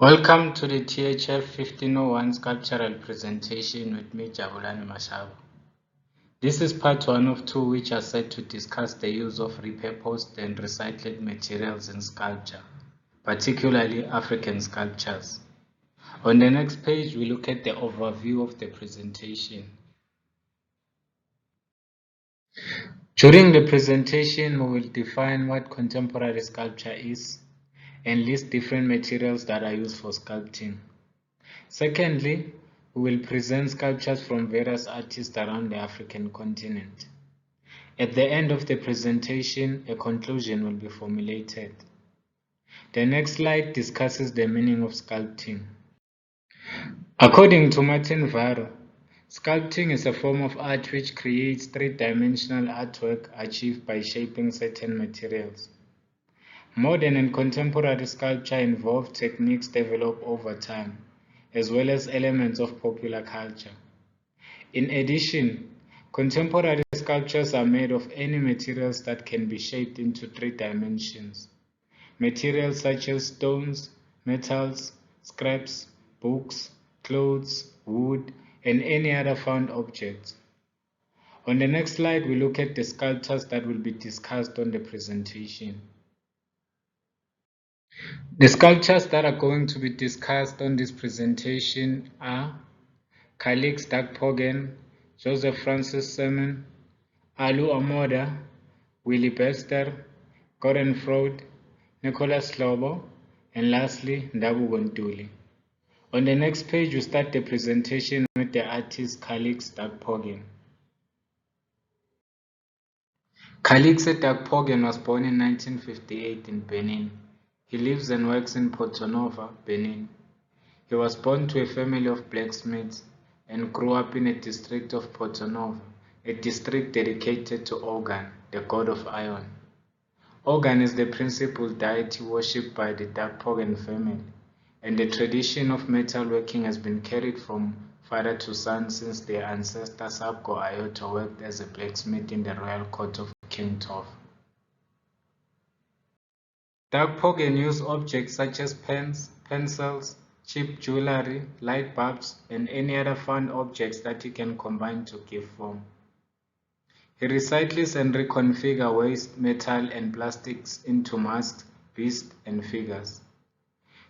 Welcome to the THF 1501 sculptural presentation with me, Jabulani Mashaba. This is part 1 of 2, which are set to discuss the use of repurposed and recycled materials in sculpture, particularly African sculptures. On the next page, we look at the overview of the presentation. During the presentation, we will define what contemporary sculpture is and list different materials that are used for sculpting. Secondly, we will present sculptures from various artists around the African continent. At the end of the presentation, a conclusion will be formulated. The next slide discusses the meaning of sculpting. According to Martin Varro, sculpting is a form of art which creates three-dimensional artwork achieved by shaping certain materials. Modern and contemporary sculpture involve techniques developed over time, as well as elements of popular culture. In addition, contemporary sculptures are made of any materials that can be shaped into three dimensions. Materials such as stones, metals, scraps, books, clothes, wood, and any other found objects. On the next slide, we look at the sculptures that will be discussed on the presentation. The sculptures that are going to be discussed on this presentation are Calix Dagpogen, Joseph Francis Simone, Alu Amoda, Willy Pasta, Gordon Freud, Nicolas Lobo, and lastly, Ndabu Gontuli. On the next page, we start the presentation with the artist Calix Dagpogen. Calix Dagpogen was born in 1958 in Benin. He lives and works in Porto Novo, Benin. He was born to a family of blacksmiths and grew up in a district of Porto Novo, a district dedicated to Organ, the god of iron. Organ is the principal deity worshipped by the Dagpogen family, and the tradition of metalworking has been carried from father to son since their ancestor Sabgo Ayoto worked as a blacksmith in the royal court of King Toph. Dagpogen used objects such as pens, pencils, cheap jewelry, light bulbs, and any other found objects that he can combine to give form. He recycles and reconfigures waste metal and plastics into masks, beasts, and figures.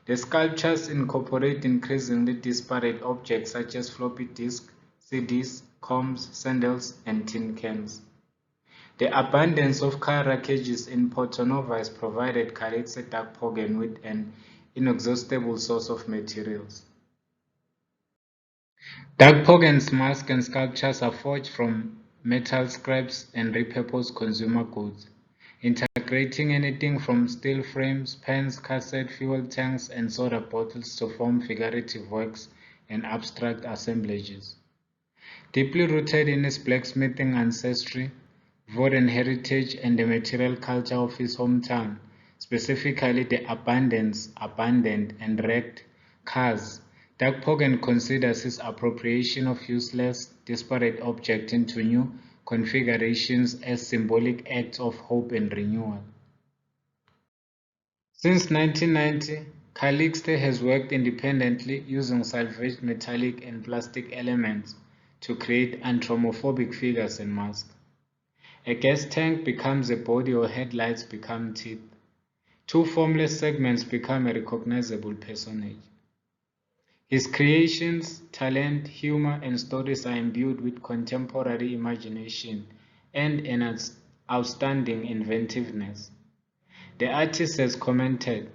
The sculptures incorporate increasingly disparate objects such as floppy disks, CDs, combs, sandals, and tin cans. The abundance of car wreckages in Porto Novo has provided Calix Dagpogen with an inexhaustible source of materials. Dagpogen's masks and sculptures are forged from metal scraps and repurposed consumer goods, integrating anything from steel frames, pens, cassette, fuel tanks, and soda bottles to form figurative works and abstract assemblages. Deeply rooted in his blacksmithing ancestry, Voden heritage, and the material culture of his hometown, specifically the abundant, and wrecked cars, Dagpogen considers his appropriation of useless, disparate objects into new configurations as symbolic acts of hope and renewal. Since 1990, Calixte has worked independently using salvaged metallic and plastic elements to create anthropomorphic figures and masks. A gas tank becomes a body or headlights become teeth. Two formless segments become a recognizable personage. His creations, talent, humor, and stories are imbued with contemporary imagination and an outstanding inventiveness. The artist has commented,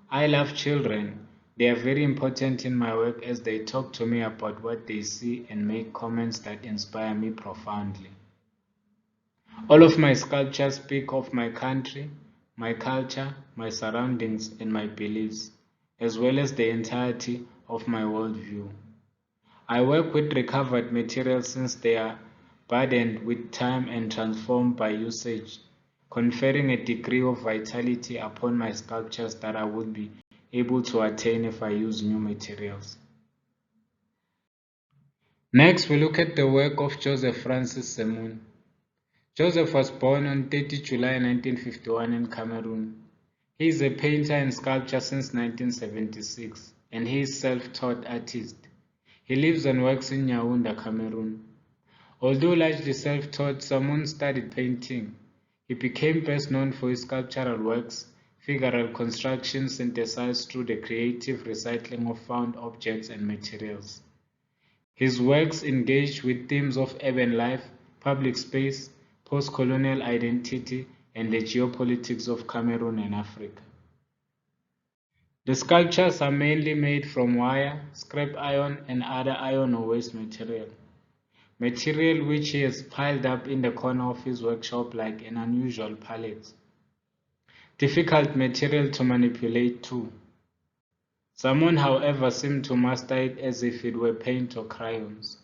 "I love children. They are very important in my work as they talk to me about what they see and make comments that inspire me profoundly. All of my sculptures speak of my country, my culture, my surroundings, and my beliefs, as well as the entirety of my worldview. I work with recovered materials since they are burdened with time and transformed by usage, conferring a degree of vitality upon my sculptures that I would be able to attain if I use new materials." Next, we look at the work of Joseph Francis Simone. Joseph was born on 30 July 1951 in Cameroon. He is a painter and sculptor since 1976. and he is self-taught artist. He lives and works in Yaoundé, Cameroon. Although largely self-taught, Simone studied painting. He became best known for his sculptural works, figural constructions synthesized through the creative recycling of found objects and materials. His works engage with themes of urban life, public space, post-colonial identity, and the geopolitics of Cameroon and Africa. The sculptures are mainly made from wire, scrap iron, and other iron or waste material which he has piled up in the corner of his workshop like an unusual palette. Difficult material to manipulate too. Simone, however, seemed to master it as if it were paint or crayons.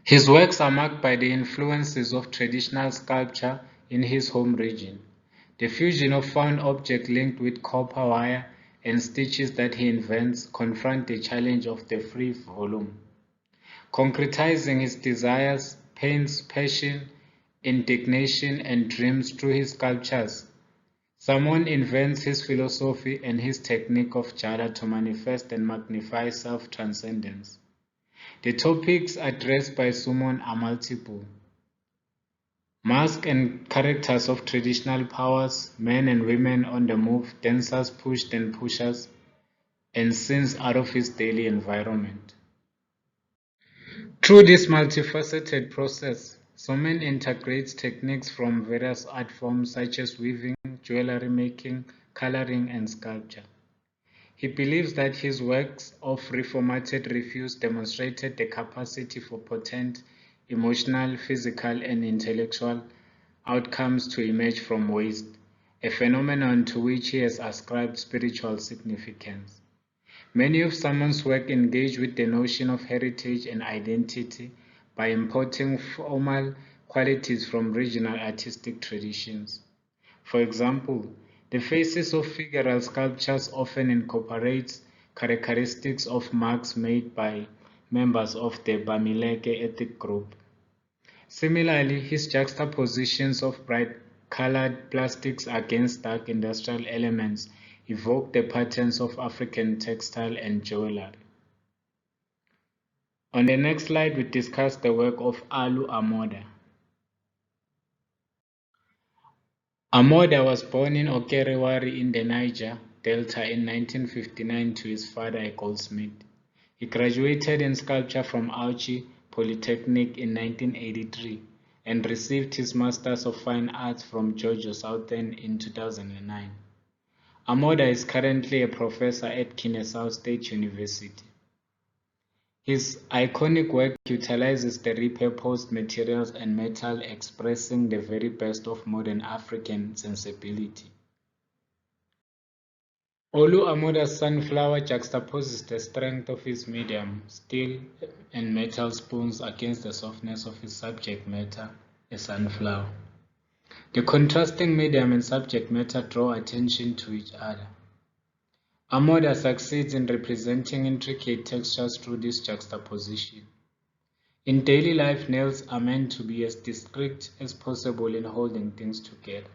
His works are marked by the influences of traditional sculpture in his home region, the fusion of found objects linked with copper wire and stitches that he invents confront the challenge of the free volume. Concretizing his desires, pains, passion, indignation, and dreams through his sculptures, Simone invents his philosophy and his technique of jada to manifest and magnify self-transcendence. The topics addressed by Simone are multiple. Masks and characters of traditional powers, men and women on the move, dancers pushed and pushers, and scenes out of his daily environment. Through this multifaceted process, Simone integrates techniques from various art forms such as weaving, jewelry making, coloring, and sculpture. He believes that his works of reformatted refuse demonstrated the capacity for potent emotional, physical, and intellectual outcomes to emerge from waste, a phenomenon to which he has ascribed spiritual significance. Many of Simone's work engage with the notion of heritage and identity by importing formal qualities from regional artistic traditions. For example, the faces of figural sculptures often incorporates characteristics of marks made by members of the Bamileke ethnic group. Similarly, his juxtapositions of bright-colored plastics against dark industrial elements evoke the patterns of African textile and jewelry. On the next slide, we discuss the work of Alu Amoda. Amoda was born in Okerewari in the Niger Delta in 1959 to his father, a goldsmith. He graduated in sculpture from Auchi Polytechnic in 1983 and received his Masters of Fine Arts from Georgia Southern in 2009. Amoda is currently a professor at Kennesaw State University. His iconic work utilizes the repurposed materials and metal, expressing the very best of modern African sensibility. Olu Amoda's sunflower juxtaposes the strength of his medium, steel and metal spoons against the softness of his subject matter, a sunflower. The contrasting medium and subject matter draw attention to each other. Amoda succeeds in representing intricate textures through this juxtaposition. In daily life, nails are meant to be as discreet as possible in holding things together.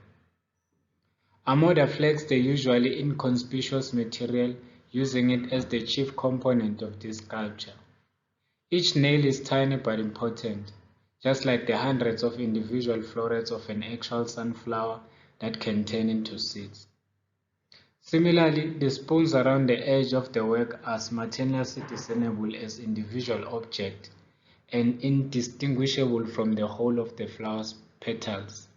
Amoda flex the usually inconspicuous material, using it as the chief component of this sculpture. Each nail is tiny but important, just like the hundreds of individual florets of an actual sunflower that can turn into seeds. Similarly, the spoons around the edge of the work are simultaneously discernible as individual objects and indistinguishable from the whole of the flower's petals.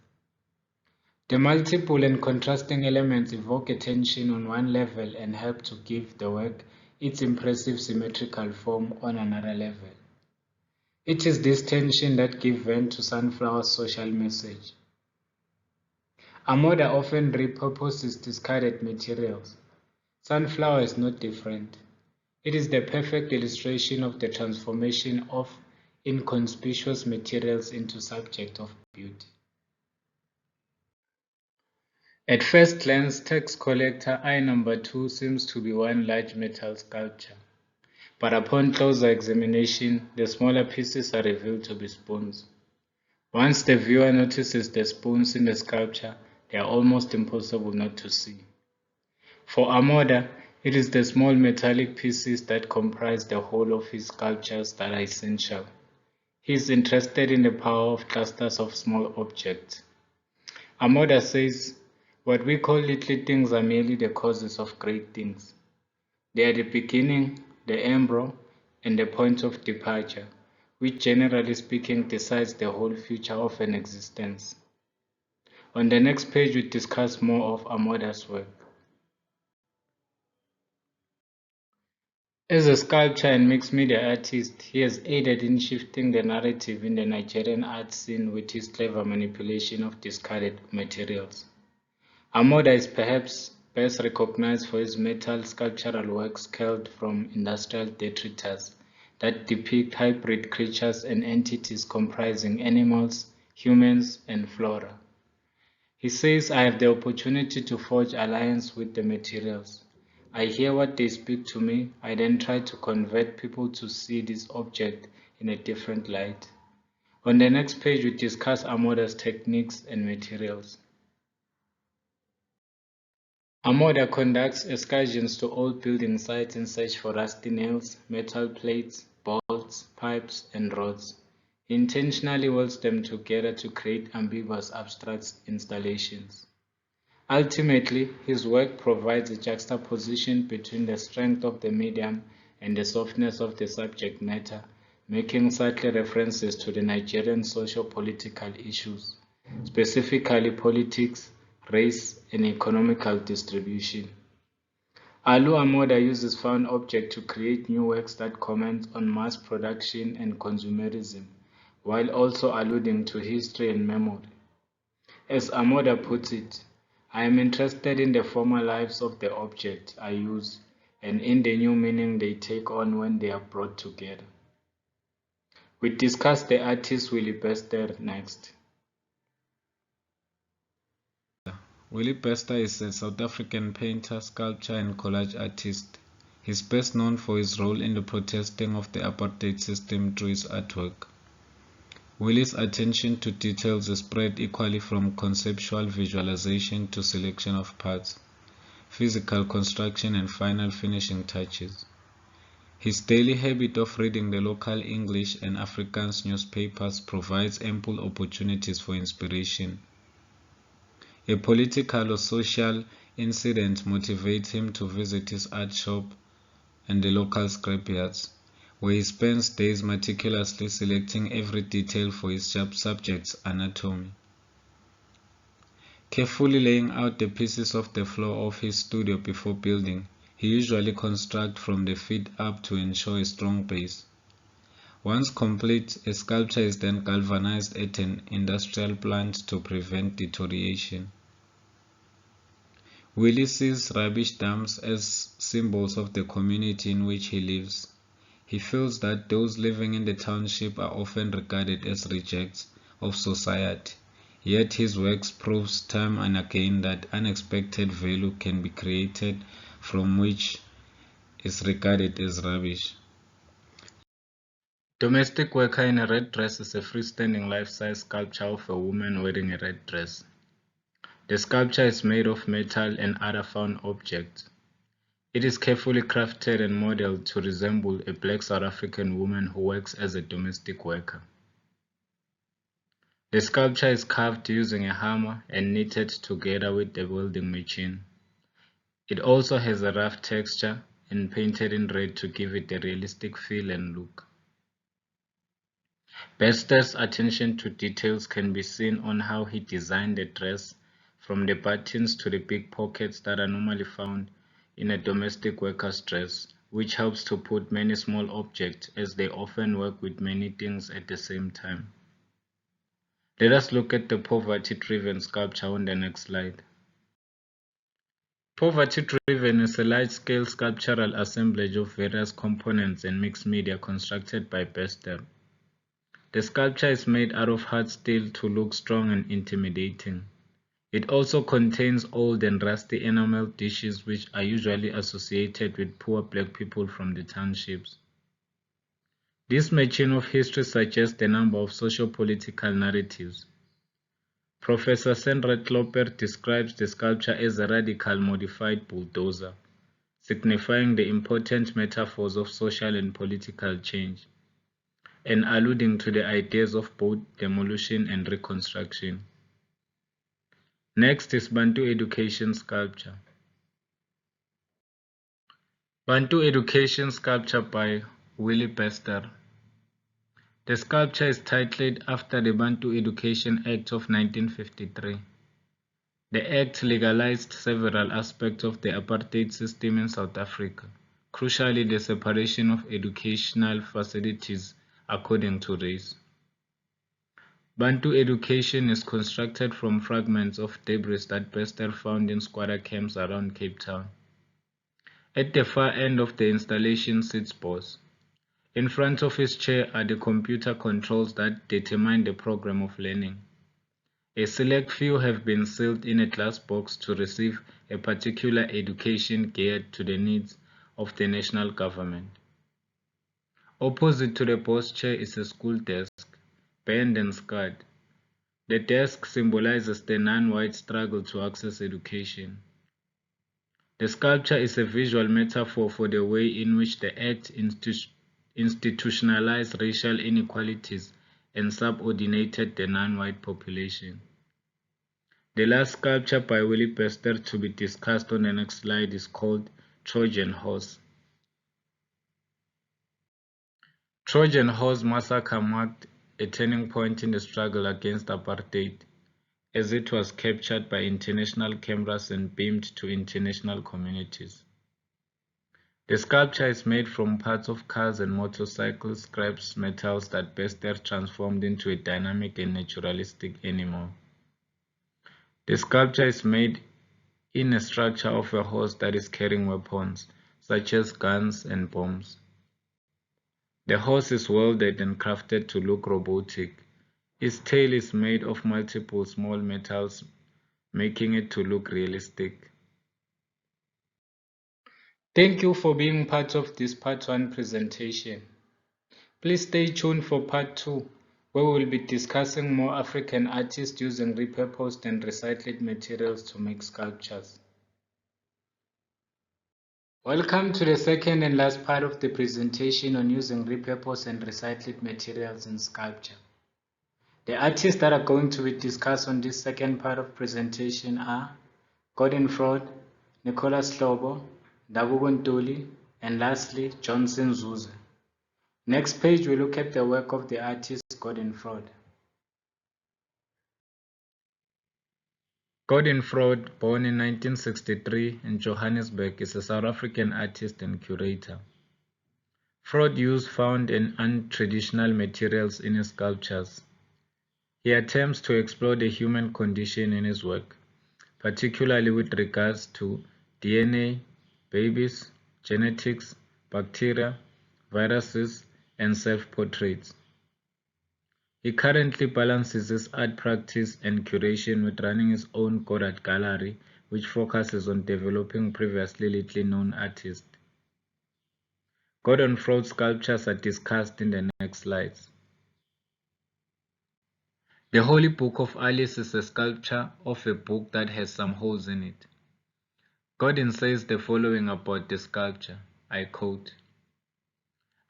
The multiple and contrasting elements evoke attention on one level and help to give the work its impressive symmetrical form on another level. It is this tension that gives vent to Sunflower's social message. Amoda often repurposes discarded materials. Sunflower is not different. It is the perfect illustration of the transformation of inconspicuous materials into subject of beauty. At first glance, tax collector eye number 2 seems to be one large metal sculpture, but upon closer examination, the smaller pieces are revealed to be spoons. Once the viewer notices the spoons in the sculpture, they are almost impossible not to see. For Amoda, It is the small metallic pieces that comprise the whole of his sculptures that are essential. He is interested in the power of clusters of small objects. Amoda says, what we call little things are merely the causes of great things. They are the beginning, the embryo, and the point of departure, which generally speaking decides the whole future of an existence. On the next page we discuss more of Amoda's work. As a sculptor and mixed media artist, he has aided in shifting the narrative in the Nigerian art scene with his clever manipulation of discarded materials. Amoda is perhaps best recognized for his metal sculptural works culled from industrial detritus that depict hybrid creatures and entities comprising animals, humans, and flora. He says, I have the opportunity to forge alliance with the materials. I hear what they speak to me. I then try to convert people to see this object in a different light. On the next page, we discuss Amoda's techniques and materials. Amoda conducts excursions to old building sites in search for rusty nails, metal plates, bolts, pipes, and rods. He intentionally welds them together to create ambiguous abstract installations. Ultimately, his work provides a juxtaposition between the strength of the medium and the softness of the subject matter, making subtle references to the Nigerian socio-political issues, specifically politics, race, and economical distribution. Alu Amoda uses found object to create new works that comment on mass production and consumerism, while also alluding to history and memory. As Amoda puts it, I am interested in the former lives of the object I use and in the new meaning they take on when they are brought together. We discuss the artist Willy Pasta next. Willy Pasta is a South African painter, sculptor, and collage artist. He is best known for his role in the protesting of the apartheid system through his artwork. Willy's attention to details is spread equally from conceptual visualization to selection of parts, physical construction, and final finishing touches. His daily habit of reading the local English and Afrikaans newspapers provides ample opportunities for inspiration. A political or social incident motivates him to visit his art shop and the local scrapyards, where he spends days meticulously selecting every detail for his subject's anatomy. Carefully laying out the pieces of the floor of his studio before building, he usually constructs from the feet up to ensure a strong base. Once complete, a sculpture is then galvanized at an industrial plant to prevent deterioration. Willy sees rubbish dumps as symbols of the community in which he lives. He feels that those living in the township are often regarded as rejects of society, yet his works proves time and again that unexpected value can be created from which is regarded as rubbish. Domestic Worker in a Red Dress is a freestanding life-size sculpture of a woman wearing a red dress. The sculpture is made of metal and other found objects. It is carefully crafted and modeled to resemble a black South African woman who works as a domestic worker. The sculpture is carved using a hammer and knitted together with the welding machine. It also has a rough texture and painted in red to give it a realistic feel and look. Pasta's attention to details can be seen on how he designed the dress, from the buttons to the big pockets that are normally found in a domestic worker's dress, which helps to put many small objects as they often work with many things at the same time. Let us look at the poverty-driven sculpture on the next slide. Poverty-driven is a large-scale sculptural assemblage of various components and mixed media constructed by Pasta. The sculpture is made out of hard steel to look strong and intimidating. It also contains old and rusty enamel dishes which are usually associated with poor black people from the townships. This matching of history suggests a number of socio-political narratives. Professor Senrat Klopper describes the sculpture as a radical modified bulldozer, signifying the important metaphors of social and political change, and alluding to the ideas of both demolition and reconstruction. Next is Bantu Education Sculpture. Bantu Education Sculpture by Willy Pasta. The sculpture is titled after the Bantu Education Act of 1953. The Act legalized several aspects of the apartheid system in South Africa, crucially the separation of educational facilities according to race. Bantu education is constructed from fragments of debris that Pasta found in squatter camps around Cape Town. At the far end of the installation sits Boss. In front of his chair are the computer controls that determine the program of learning. A select few have been sealed in a glass box to receive a particular education geared to the needs of the national government. Opposite to the boss chair is a school desk, bent and scarred. The desk symbolizes the non-white struggle to access education. The sculpture is a visual metaphor for the way in which the Act institutionalized racial inequalities and subordinated the non-white population. The last sculpture by Willy Pasta to be discussed on the next slide is called Trojan Horse. Trojan Horse massacre marked a turning point in the struggle against apartheid, as it was captured by international cameras and beamed to international communities. The sculpture is made from parts of cars and motorcycle scraps metals that Pasta transformed into a dynamic and naturalistic animal. The sculpture is made in a structure of a horse that is carrying weapons, such as guns and bombs. The horse is welded and crafted to look robotic. Its tail is made of multiple small metals, making it to look realistic. Thank you for being part of this Part 1 presentation. Please stay tuned for Part 2, where we will be discussing more African artists using repurposed and recycled materials to make sculptures. Welcome to the second and last part of the presentation on using repurposed and recycled materials in sculpture. The artists that are going to be discussed on this second part of presentation are Gordon Fraud, Nicolas Lobo, Ntuli, and lastly Johnson Zuza. Next page we look at the work of the artist Gordon Fraud. Gordon Fraud, born in 1963 in Johannesburg, is a South African artist and curator. Fraud used found and untraditional materials in his sculptures. He attempts to explore the human condition in his work, particularly with regards to DNA, babies, genetics, bacteria, viruses, and self-portraits. He currently balances his art practice and curation with running his own Goddard Gallery, which focuses on developing previously little known artists. Gordon Fraud's sculptures are discussed in the next slides. The Holy Book of Alice is a sculpture of a book that has some holes in it. Gordon says the following about the sculpture, I quote,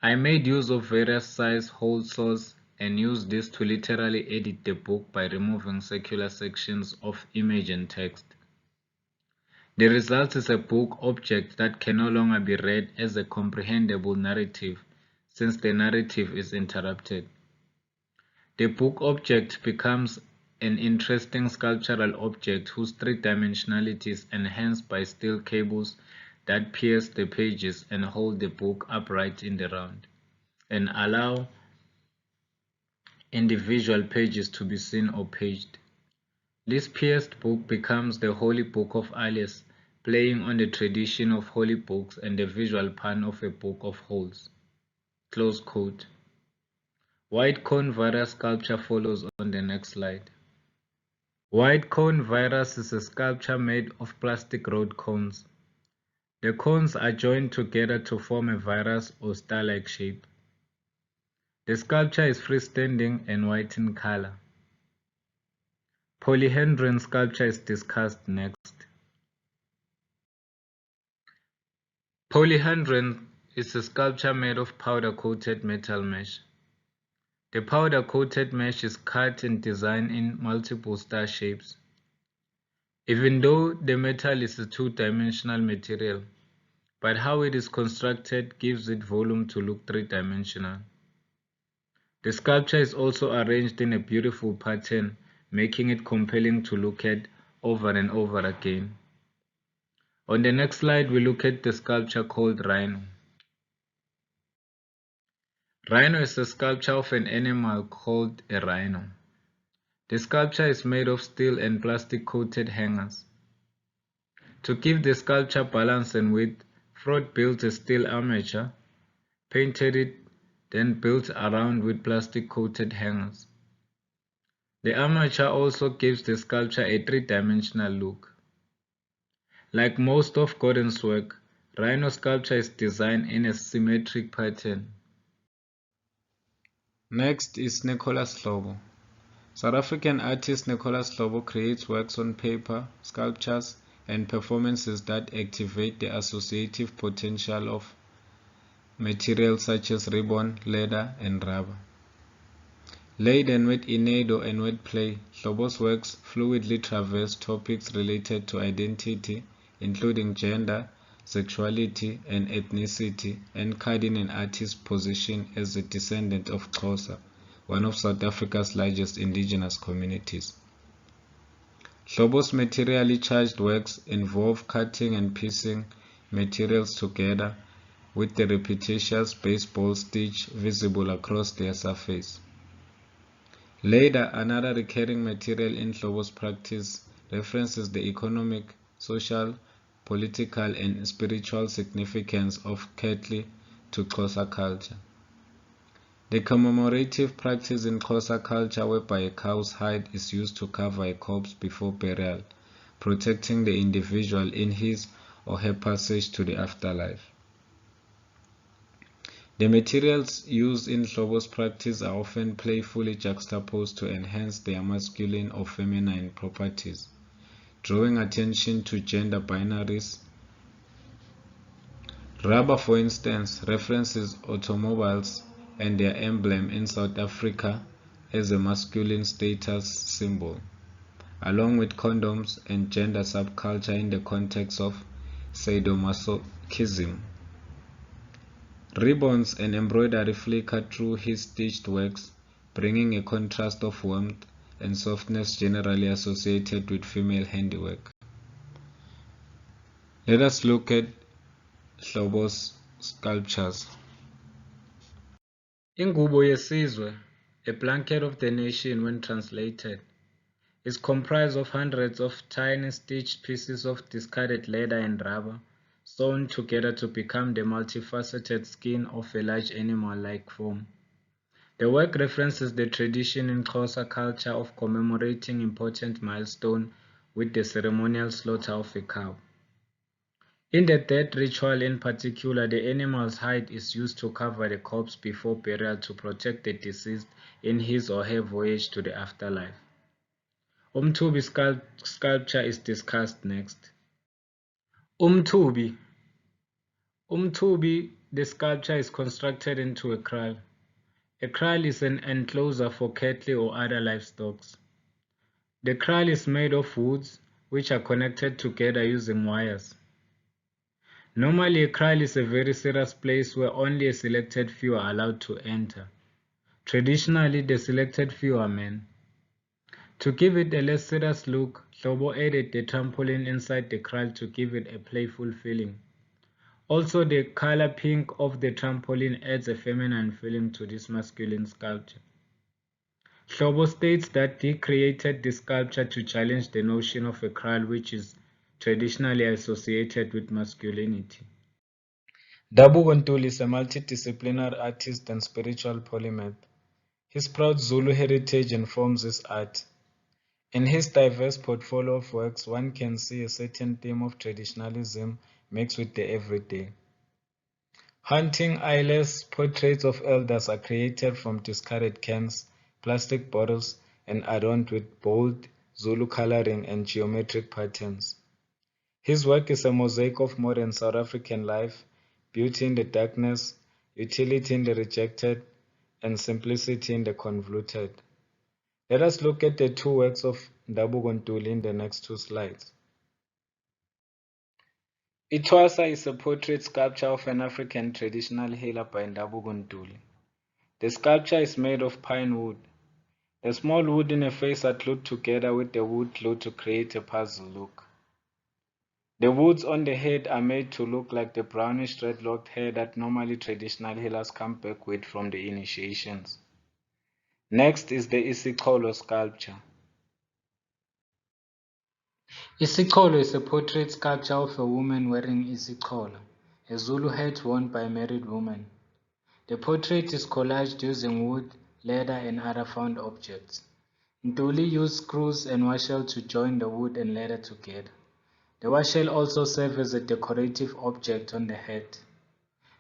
"I made use of various size hole saws and used this to literally edit the book by removing circular sections of image and text. The result is a book object that can no longer be read as a comprehensible narrative since the narrative is interrupted. The book object becomes an interesting sculptural object whose three-dimensionality is enhanced by steel cables that pierce the pages and hold the book upright in the round, and allow individual pages to be seen or paged. This pierced book becomes the Holy Book of Alice, playing on the tradition of holy books and the visual pun of a book of holes." Close quote. White cone virus sculpture follows on the next slide. White cone virus is a sculpture made of plastic road cones. The cones are joined together to form a virus or star-like shape. The sculpture is freestanding and white in color. Polyhedron sculpture is discussed next. Polyhedron is a sculpture made of powder-coated metal mesh. The powder-coated mesh is cut and designed in multiple star shapes. Even though the metal is a two-dimensional material, but how it is constructed gives it volume to look three-dimensional. The sculpture is also arranged in a beautiful pattern, making it compelling to look at over and over again. On the next slide, we look at the sculpture called Rhino. Rhino is a sculpture of an animal called a rhino. The sculpture is made of steel and plastic-coated hangers. To give the sculpture balance and width, Freud built a steel armature, painted it, then built around with plastic-coated hangers. The armature also gives the sculpture a three-dimensional look. Like most of Gordon's work, Rhino sculpture is designed in a symmetric pattern. Next is Nicolas Lobo. South African artist Nicolas Lobo creates works on paper, sculptures, and performances that activate the associative potential of materials such as ribbon, leather, and rubber. Laden with inedo and wordplay, Lobo's works fluidly traverse topics related to identity, including gender, sexuality, and ethnicity, encoding an artist's position as a descendant of Xhosa, one of South Africa's largest indigenous communities. Lobo's materially charged works involve cutting and piecing materials together with the repetitious baseball stitch visible across their surface. Leather, another recurring material in Lobo's practice, references the economic, social, political, and spiritual significance of cattle to Xhosa culture. The commemorative practice in Xhosa culture whereby a cow's hide is used to cover a corpse before burial, protecting the individual in his or her passage to the afterlife. The materials used in Lobo's practice are often playfully juxtaposed to enhance their masculine or feminine properties, drawing attention to gender binaries. Rubber, for instance, references automobiles and their emblem in South Africa as a masculine status symbol, along with condoms and gender subculture in the context of sadomasochism. Ribbons and embroidery flicker through his stitched works, bringing a contrast of warmth and softness generally associated with female handiwork. Let us look at Lobo's sculptures. Ingubo yesizwe, a blanket of the nation when translated, is comprised of hundreds of tiny stitched pieces of discarded leather and rubber, sewn together to become the multifaceted skin of a large animal-like form. The work references the tradition in Xhosa culture of commemorating important milestones with the ceremonial slaughter of a cow. In the death ritual in particular, the animal's hide is used to cover the corpse before burial to protect the deceased in his or her voyage to the afterlife. Umthubi sculpture is discussed next. Umthubi. The sculpture is constructed into a kraal. A kraal is an enclosure for cattle or other livestock. The kraal is made of woods, which are connected together using wires. Normally, a kraal is a very serious place where only a selected few are allowed to enter. Traditionally, the selected few are men. To give it a less serious look, Lobo added the trampoline inside the kraal to give it a playful feeling. Also, the color pink of the trampoline adds a feminine feeling to this masculine sculpture. Lobo states that he created this sculpture to challenge the notion of a kraal, which is traditionally associated with masculinity. Dabu Ntuli is a multidisciplinary artist and spiritual polymath. His proud Zulu heritage informs his art. In his diverse portfolio of works, one can see a certain theme of traditionalism mixed with the everyday. Hunting eyeless portraits of elders are created from discarded cans, plastic bottles, and adorned with bold Zulu coloring and geometric patterns. His work is a mosaic of modern South African life, beauty in the darkness, utility in the rejected, and simplicity in the convoluted. Let us look at the two works of Ndabuko in the next two slides. Ethosa is a portrait sculpture of an African traditional healer by Ndabuko. The sculpture is made of pine wood. The small wood in a face are glued together with the wood glue to create a puzzle look. The woods on the head are made to look like the brownish dreadlocked hair that normally traditional healers come back with from the initiations. Next is the Icy Color Sculpture. Icy Color is a portrait sculpture of a woman wearing Icy Color, a Zulu hat worn by a married woman. The portrait is collaged using wood, leather, and other found objects. Ntuli used screws and washel to join the wood and leather together. The washel also serves as a decorative object on the head.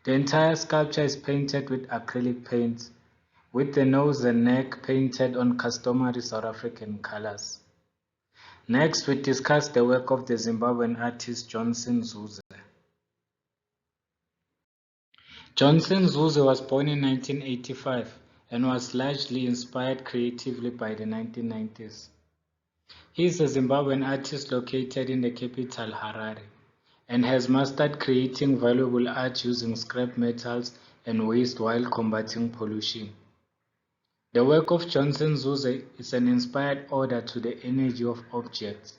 The entire sculpture is painted with acrylic paints, with the nose and neck painted on customary South African colors. Next, we discuss the work of the Zimbabwean artist Johnson Zuza. Johnson Zuzo was born in 1985 and was largely inspired creatively by the 1990s. He is a Zimbabwean artist located in the capital Harare and has mastered creating valuable art using scrap metals and waste while combating pollution. The work of Johnson Zuzo is an inspired ode to the energy of objects.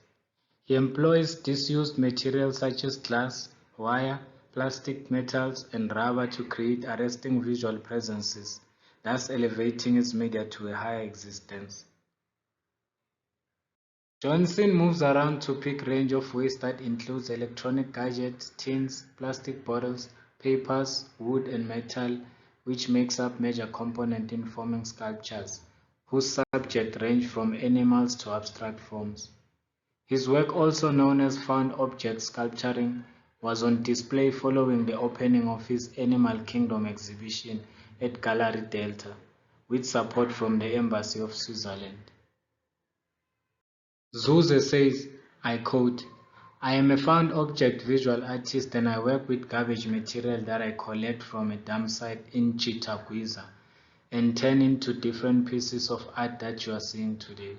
He employs disused materials such as glass, wire, plastic, metals, and rubber to create arresting visual presences, thus elevating its media to a higher existence. Johnson moves around to pick range of waste that includes electronic gadgets, tins, plastic bottles, papers, wood, and metal, which makes up major component in forming sculptures, whose subject range from animals to abstract forms. His work, also known as found object sculpturing, was on display following the opening of his Animal Kingdom exhibition at Gallery Delta, with support from the Embassy of Switzerland. Zuza says, I quote, "I am a found object visual artist and I work with garbage material that I collect from a dump site in Chitagwiza and turn into different pieces of art that you are seeing today.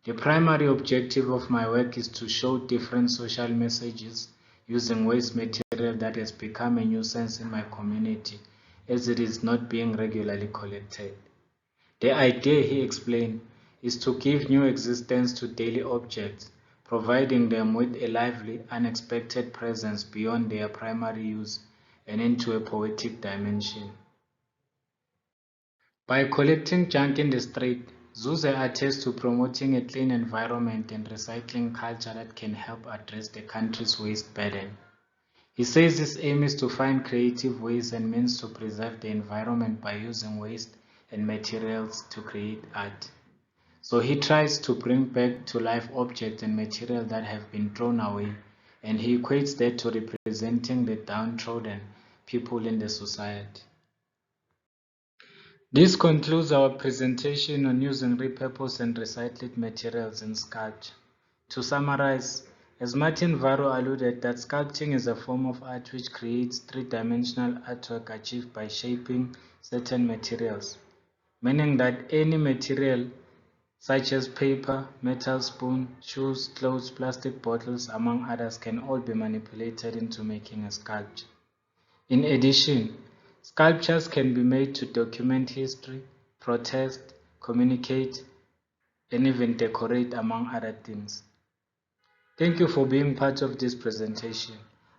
The primary objective of my work is to show different social messages using waste material that has become a nuisance in my community as it is not being regularly collected. The idea," he explained, "is to give new existence to daily objects, providing them with a lively, unexpected presence beyond their primary use and into a poetic dimension." By collecting junk in the street, Zuza attests to promoting a clean environment and recycling culture that can help address the country's waste burden. He says his aim is to find creative ways and means to preserve the environment by using waste and materials to create art. So he tries to bring back to life objects and material that have been thrown away, and he equates that to representing the downtrodden people in the society. This concludes our presentation on using repurposed and recycled materials in sculpture. To summarize, as Martin Varro alluded, that sculpting is a form of art which creates three-dimensional artwork achieved by shaping certain materials, meaning that any material such as paper, metal spoon, shoes, clothes, plastic bottles, among others, can all be manipulated into making a sculpture. In addition, sculptures can be made to document history, protest, communicate, and even decorate, among other things. Thank you for being part of this presentation.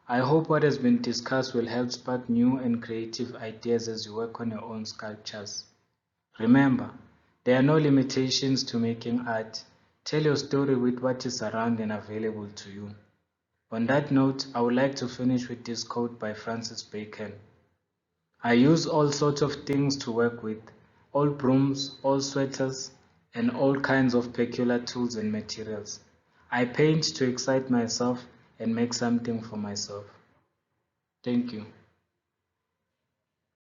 I hope what has been discussed will help spark new and creative ideas as you work on your own sculptures. Remember, there are no limitations to making art. Tell your story with what is around and available to you. On that note, I would like to finish with this quote by Francis Bacon. "I use all sorts of things to work with, all brooms, all sweaters, and all kinds of peculiar tools and materials. I paint to excite myself and make something for myself." Thank you.